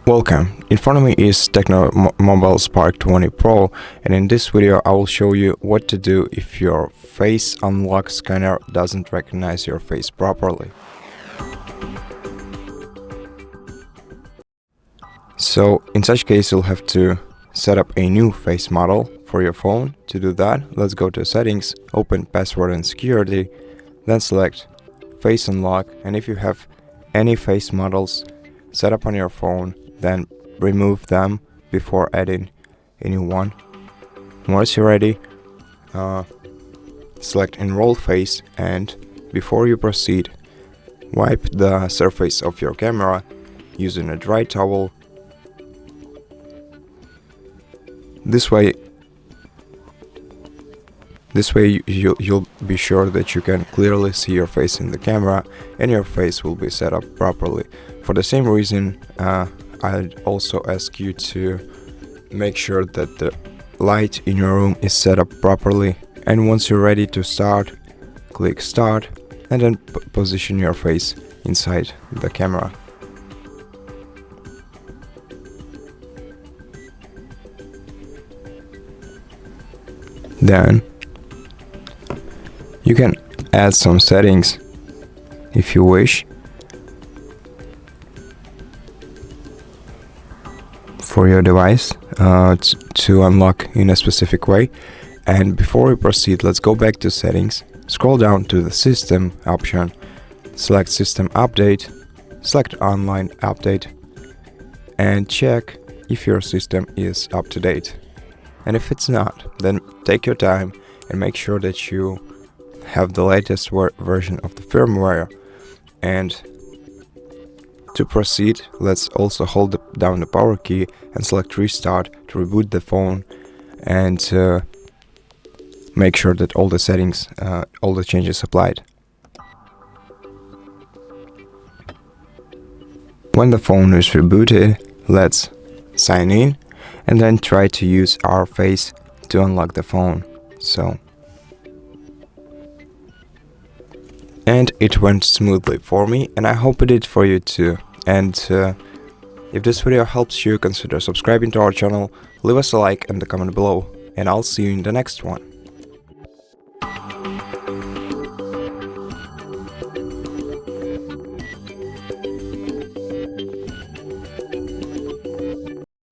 Welcome, in front of me is TECNO Spark 20 Pro, and in this video I will show you what to do if your face unlock scanner doesn't recognize your face properly. So in such case you'll have to set up a new face model for your phone. To do that, let's go to settings, open password and security, then select face unlock, and if you have any face models set up on your phone, then remove them before adding a new one. Once you're ready, select Enroll face, and before you proceed, wipe the surface of your camera using a dry towel. This way you'll be sure that you can clearly see your face in the camera and your face will be set up properly. For the same reason, I'd also ask you to make sure that the light in your room is set up properly, and once you're ready to start, click start and then position your face inside the camera. Then you can add some settings if you wish for your device to unlock in a specific way. And before we proceed, let's go back to settings, scroll down to the system option, select system update, select online update, and check if your system is up to date. And if it's not, then take your time and make sure that you have the latest version of the firmware. And to proceed, let's also hold down the power key and select restart to reboot the phone, and make sure that all the settings, all the changes applied. When the phone is rebooted, let's sign in and then try to use our face to unlock the phone. And it went smoothly for me, and I hope it did for you too. And if this video helps you, consider subscribing to our channel, leave us a like and a comment below, and I'll see you in the next one.